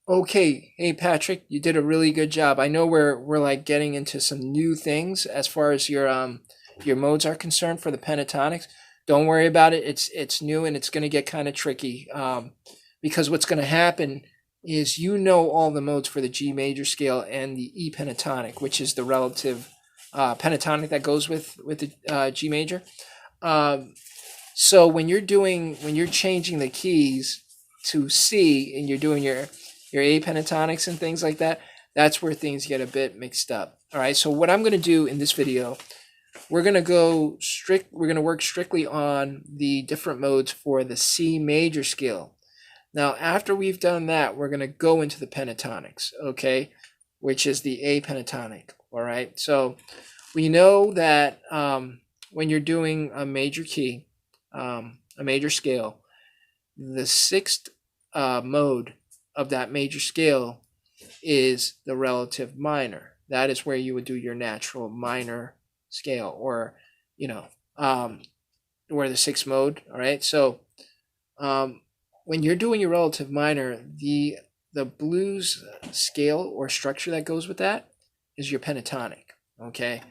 Okay, hey Patrick, you did a really good job. I know we're like getting into some new things as far as your modes are concerned for the pentatonics. Don't worry about it. It's new and it's going to get kind of tricky. Because what's going to happen is you know all the modes for the G major scale and the E pentatonic, which is the relative pentatonic that goes with the G major. Um, so when you're changing the keys to C and you're doing your A pentatonics and things like that, that's where things get a bit mixed up. All right. So what I'm going to do in this video, we're going to work strictly on the different modes for the C major scale. Now, after we've done that, we're going to go into the pentatonics, okay, which is the A pentatonic. All right. So we know that when you're doing a major key, a major scale, the sixth mode of that major scale is the relative minor. That is where you would do your natural minor scale, or you know, where the sixth mode. All right. So when you're doing your relative minor, the blues scale or structure that goes with that is your pentatonic. Okay.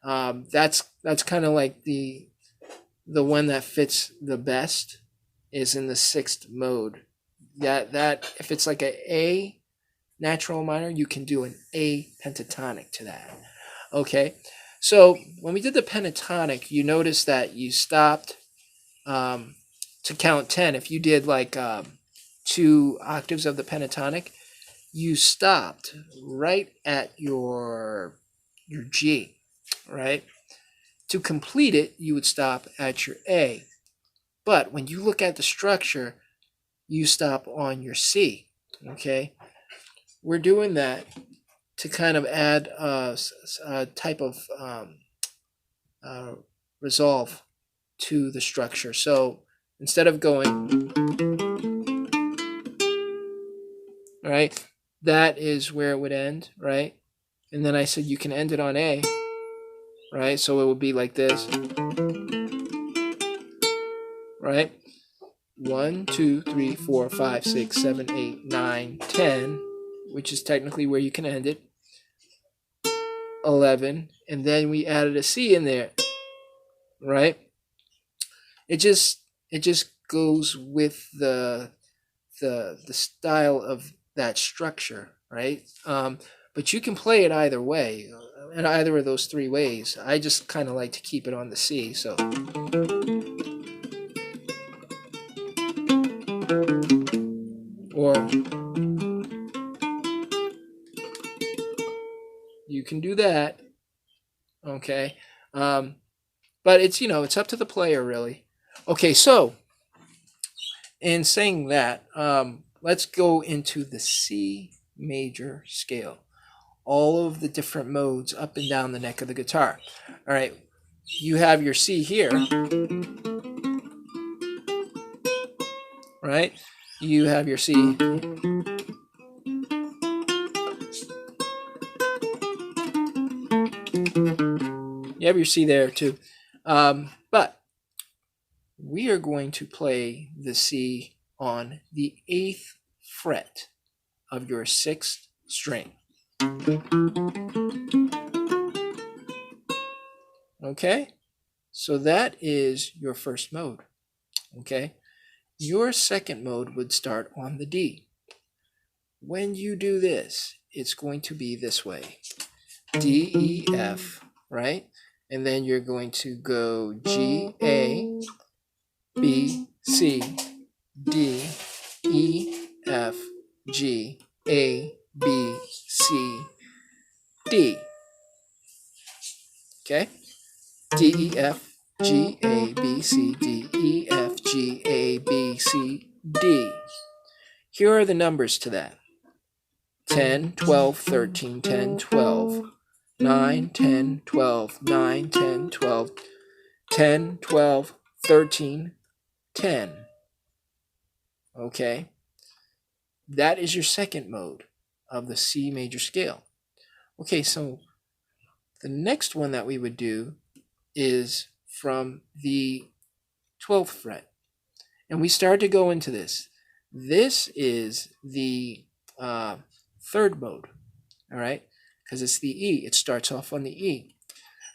That's kind of like the one that fits the best is in the sixth mode. That if it's like a natural minor, you can do an A pentatonic to that. Okay, so when we did the pentatonic, you notice that you stopped to count 10. If you did like 2 octaves of the pentatonic, you stopped right at your G, right? To complete it, you would stop at your A. But when you look at the structure, you stop on your C, okay? We're doing that to kind of add a type of resolve to the structure. So instead of going, right, that is where it would end, right? And then I said you can end it on A, right? So it would be like this, right? 1, 2, 3, 4, 5, 6, 7, 8, 9, 10, which is technically where you can end it. 11, and then we added a C in there, right? It just goes with the style of that structure, right? But you can play it either way, in either of those 3 ways. I just kind of like to keep it on the C, so or you can do that, okay? But it's up to the player really. Okay, so in saying that, let's go into the C major scale. All of the different modes up and down the neck of the guitar. All right, you have your C here, right? You have your C. You have your C there too. But we are going to play the C on the 8th fret of your 6th string. Okay, so that is your first mode. Okay, your second mode would start on the D. When you do this, it's going to be this way: D, E, F, right? And then you're going to go G, A, B, C, D, E, F, G, A, B, C, D. Okay? D, E, F, G, A, B, C, D, E, F, G, A, B, C, D. Here are the numbers to that: 10, 12, 13, 10, 12, 9, 10, 12, 9, 10, 12, 10, 12, 13, 10. Okay? That is your second mode of the C major scale. Okay, so the next one that we would do is from the 12th fret. And we start to go into this. This is the third mode, all right, because it's the E. It starts off on the E.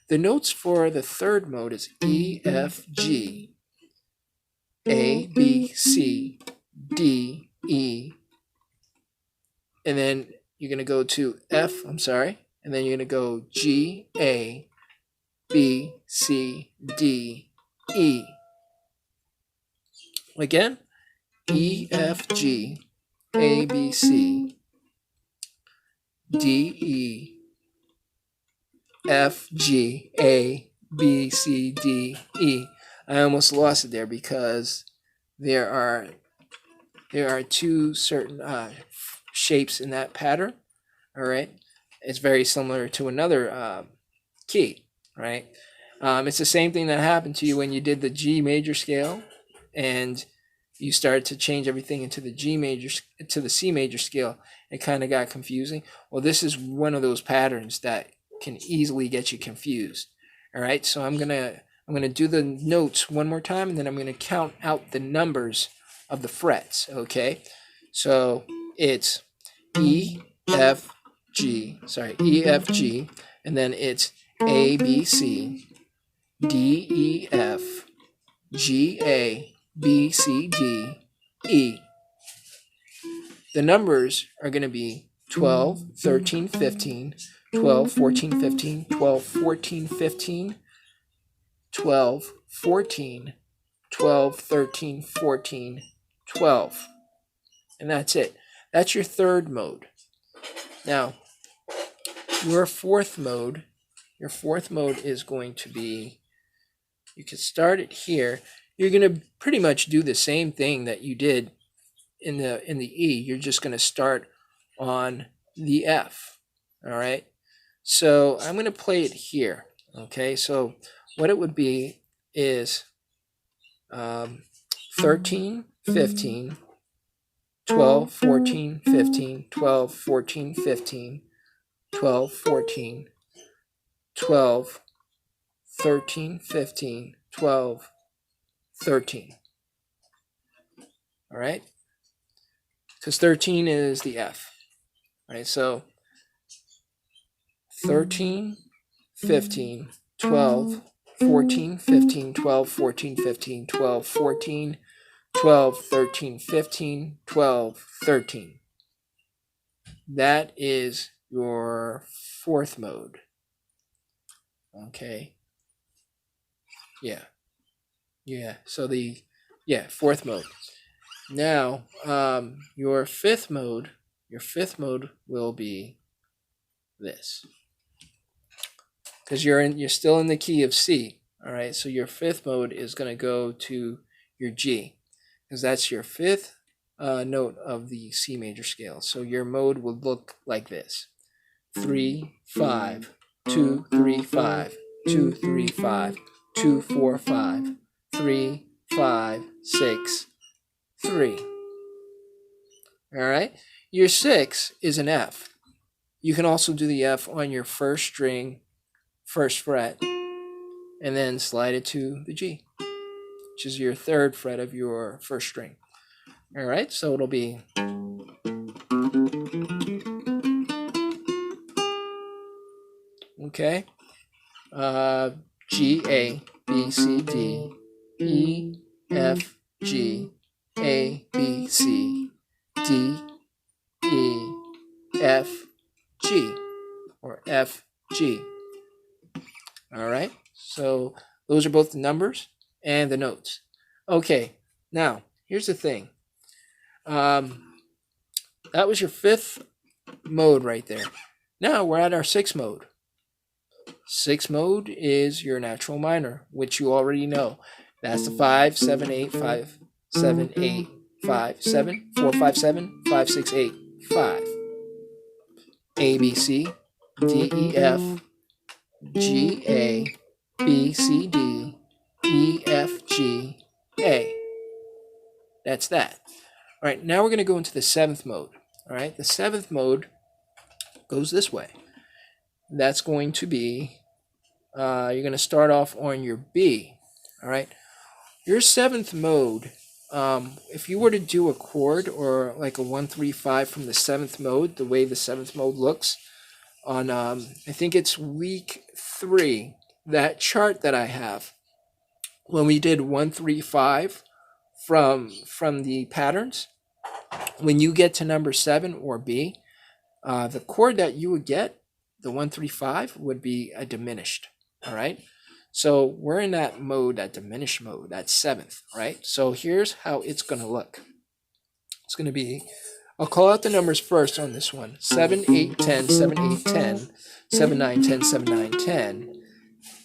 The notes for the third mode is E, F, G, A, B, C, D, E, and then you're going to go to F, and then you're going to go G, A, B, C, D, E. Again, E, F, G, A, B, C, D, E, F, G, A, B, C, D, E. I almost lost it there because there are two certain shapes in that pattern. All right, it's very similar to another key. Right, it's the same thing that happened to you when you did the G major scale, and you started to change everything into the C major scale. It kind of got confusing. Well, this is one of those patterns that can easily get you confused. All right, so I'm gonna do the notes one more time, and then I'm gonna count out the numbers of the frets. Okay, so it's E, F, G, and then it's A, B, C, D, E, F, G, A, B, C, D, E. The numbers are going to be 12, 13, 15, 12, 14, 15, 12, 14, 15, 12, 14, 12, 13, 14, 12. And that's it. That's your third mode. Now, your fourth mode is going to be, you can start it here. You're going to pretty much do the same thing that you did in the E. You're just going to start on the F. All right. So I'm going to play it here. Okay. So what it would be is 13, 15, 12, 14, 15, 12, 14, 15, 12, 14, 12, 13, 15, 12, 13. All right. Because 13 is the F. All right. So 13, 15, 12, 14, 15, 12, 14, 15, 12, 14, 12, 13, 15, 12, 13. That is your fourth mode. Okay. Yeah. So fourth mode. Now, your fifth mode will be this. Because you're still in the key of C. All right. So your fifth mode is going to go to your G, because that's your fifth note of the C major scale. So your mode will look like this: 3, 5, 2, 3, 5, 2, 3, 5, 2, 4, 5, 3, 5, 6, 3. All right. Your 6 is an F. You can also do the F on your first string, first fret, and then slide it to the G, which is your third fret of your first string. All right, so it'll be okay. G, A, B, C, D, E, F, G, A, B, C, D, E, F, G, or F, G. All right, so those are both the numbers and the notes. Okay, now here's the thing. That was your fifth mode right there. Now we're at our sixth mode. Sixth mode is your natural minor, which you already know. That's the 5, 7, 8, 5, 7, 8, 5, 7, 4, 5, 7, 5, 6, 8, 5. A, B, C, D, E, F, G, A, B, C, D, E, F, G, A. That's that. All right, now we're going to go into the seventh mode. All right, the seventh mode goes this way. That's going to be, you're going to start off on your B. All right, your seventh mode if you were to do a chord or like a 1-3-5 from the 7th mode, the way the 7th mode looks on, I think it's week 3, that chart that I have, when we did 1-3-5 from the patterns, when you get to number 7 or B, the chord that you would get, the 1-3-5, would be a diminished. All right. So we're in that mode, that diminished mode, that 7th, right? So here's how it's going to look. It's going to be, I'll call out the numbers first on this one. 7, 8, 10, 7, 8, 10, 7, 9, 10, 7, 9, 10,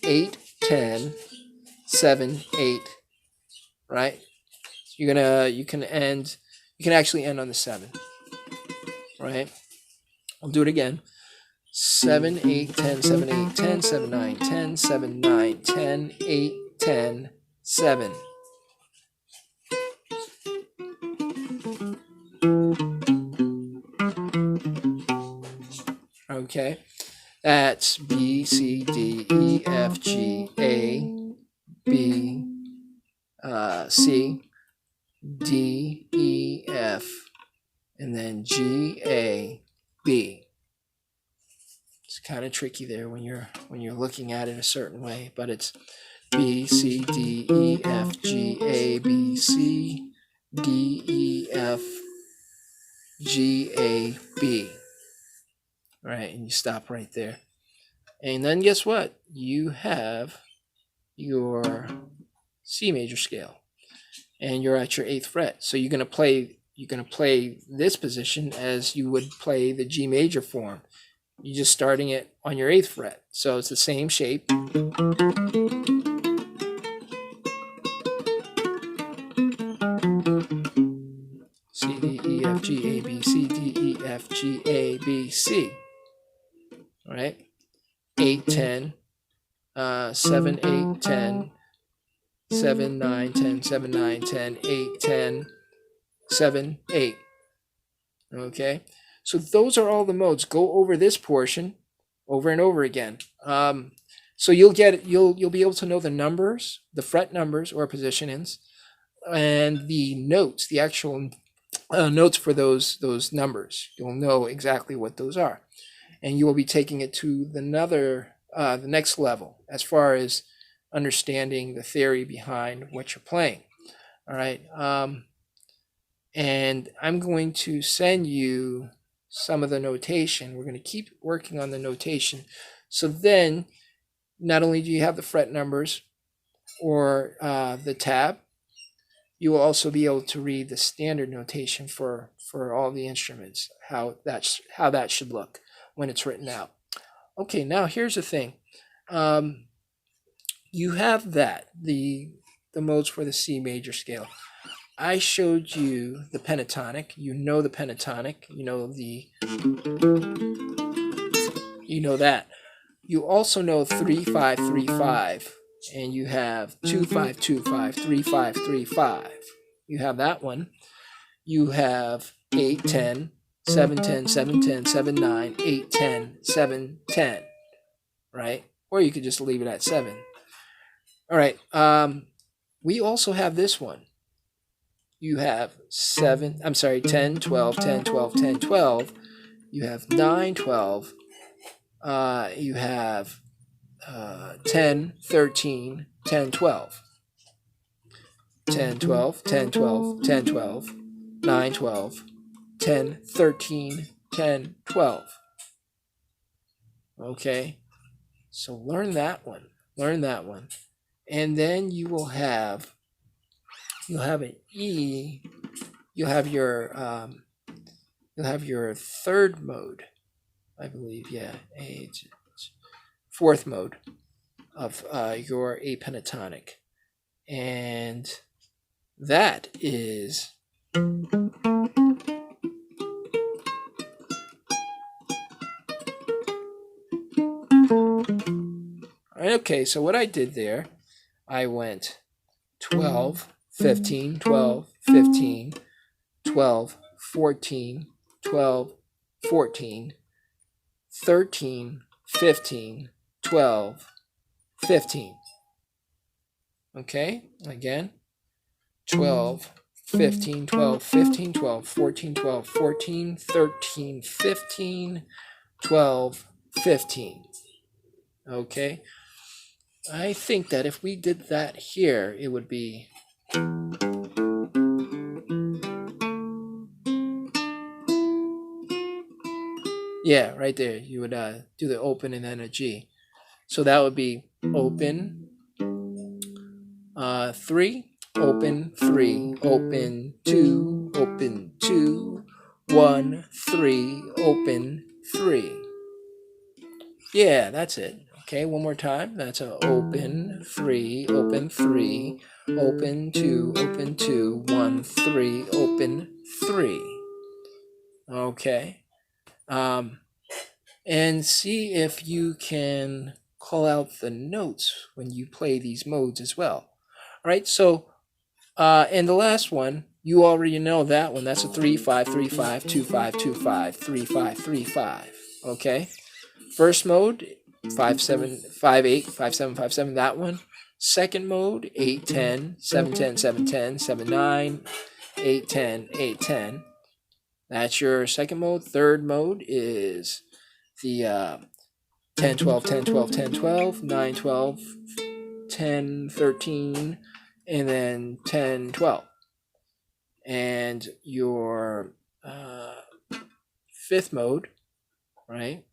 8, 10, 7, 8, right? You can actually end on the 7, right? I'll do it again. 7, 8, 10, 7, 8, 10, 7, 9, 10, 7, 9, 10, 8, 10, 7. Okay, that's B, C, D, E, F, G, A, B, C, D, E, F, and then G, A, B. It's kind of tricky there when you're looking at it a certain way, but it's B, C, D, E, F, G, A, B, C, D, E, F, G, A, B. All right, and you stop right there. And then guess what? You have your C major scale, and you're at your 8th fret. So you're gonna play this position as you would play the G major form. You're just starting it on your 8th fret. So it's the same shape. C, D, E, F, G, A, B, C, D, E, F, G, A, B, C. All right. 8, 10, 7, 8, 10, 7, 9, 10, 7, 9, 10, 8, 10, 7, 8. Okay. So those are all the modes. Go over this portion over and over again. So you'll be able to know the numbers, the fret numbers or positionings, and the notes, the actual notes for those numbers. You'll know exactly what those are, and you will be taking it to the next level as far as understanding the theory behind what you're playing. All right. And I'm going to send you some of the notation. We're going to keep working on the notation. So then, not only do you have the fret numbers or the tab, you will also be able to read the standard notation for all the instruments, how that should look when it's written out. Okay, now here's the thing. You have the modes for the C major scale. I showed you the pentatonic. You know the pentatonic. You know that. You also know 3-5-3-5, and you have 2-5-2-5, 3-5-3-5. You have that one. You have 8-10, 7-10, 7-10, 7-9, 8-10, 7-10, right? Or you could just leave it at 7. All right. We also have this one. You have 10, 12, 10, 12, 10, 12. You have 9, 12. You have 10, 13, 10, 12. 10, 12, 10, 12, 10, 12, 9, 12, 10, 13, 10, 12. Okay, so learn that one. And then you'll have an E. You'll have your third mode, I believe. Yeah, fourth mode of your A pentatonic, and that is okay. So what I did there, I went 12, 15, 12, 15, 12, 14, 12, 14, 13, 15, 12, 15. Okay, again, 12, 15, 12, 15, 12, 14, 12, 14, 13, 15, 12, 15. Okay. I think that if we did that here, it would be yeah, right there. You would do the open and then a G. So that would be open 3, open 3, open 2, open 2, 1, 3, open 3. Yeah, that's it. Okay, one more time. That's a open 3, open 3, open 2, open 2, 1, 3, open 3. Okay. And see if you can call out the notes when you play these modes as well. All right, so and the last one, you already know that one. That's a 3 5 3 5 2 5 2 5 3 5 3 5. Okay. First mode 5 7 5 8 5 7 5 7. That one. Second mode 8 10 7 10 7 10 7 9 8 10 8 10. That's your second mode. Third mode is the 10 12 10 12 10 12 9 12 10 13 and then 10 12. And your fifth mode, right?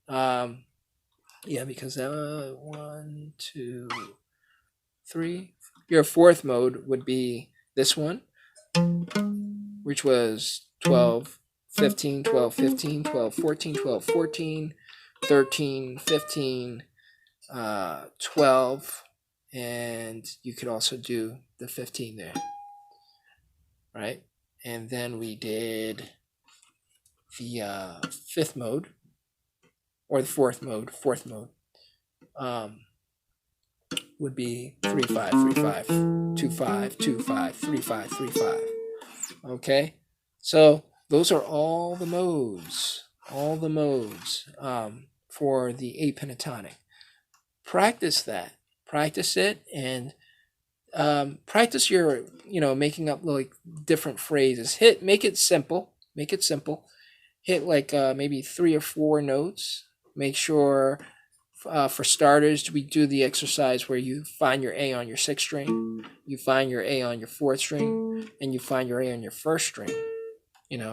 Yeah, because 1 2 3. Your fourth mode would be this one, which was 12 15 12 15 12 14 12 14 13 15 12, and you could also do the 15 there, right? And then we did the fifth mode, or the fourth mode. Would be 3 5 3 5 2 5 2 5 3 5 3 5. Okay, so those are all the modes for the A pentatonic. Practice that, practice it, and practice your making up like different phrases. Make it simple. Hit like maybe 3 or 4 notes. Make sure for starters we do the exercise where you find your A on your 6th string, you find your A on your 4th string, and you find your A on your 1st string.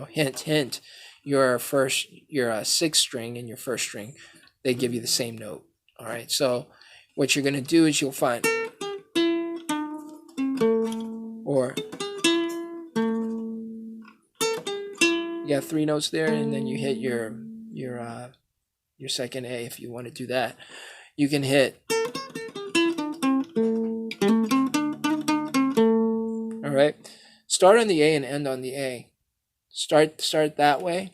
Hint, your 6th string and your 1st string, they give you the same note. All right, so what you're going to do is you'll find, or you got 3 notes there, and then you hit your second A. If you want to do that, you can hit. All right, start on the A and end on the A. Start that way.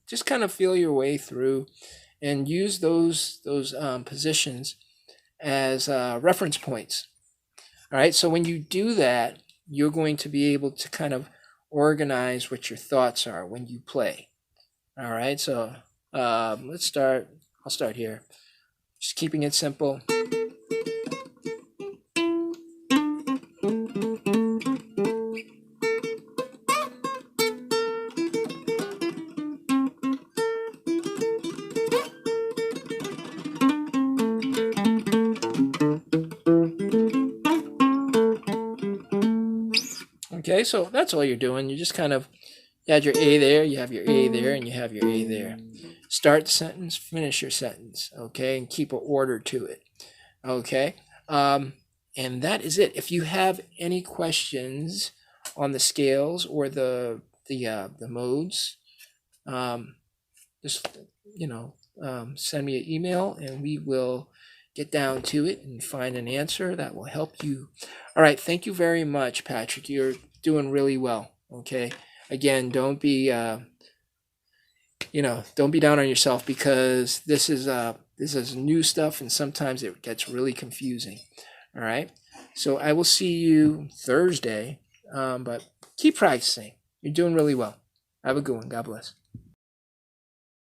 Just kind of feel your way through, and use those positions as reference points. All right, so when you do that, you're going to be able to kind of organize what your thoughts are when you play. All right, so let's start. I'll start here, just keeping it simple. Okay, so that's all you're doing. You just kind of, you had your A there, you have your A there, and you have your A there. Start the sentence, finish your sentence, okay, and keep an order to it, okay. And that is it. If you have any questions on the scales or the modes, just send me an email, and we will get down to it and find an answer that will help you. All right, thank you very much, Patrick. You're doing really well. Okay, again, don't be don't be down on yourself, because this is new stuff, and sometimes it gets really confusing. All right, so I will see you Thursday, but keep practicing. You're doing really well. Have a good one. God bless.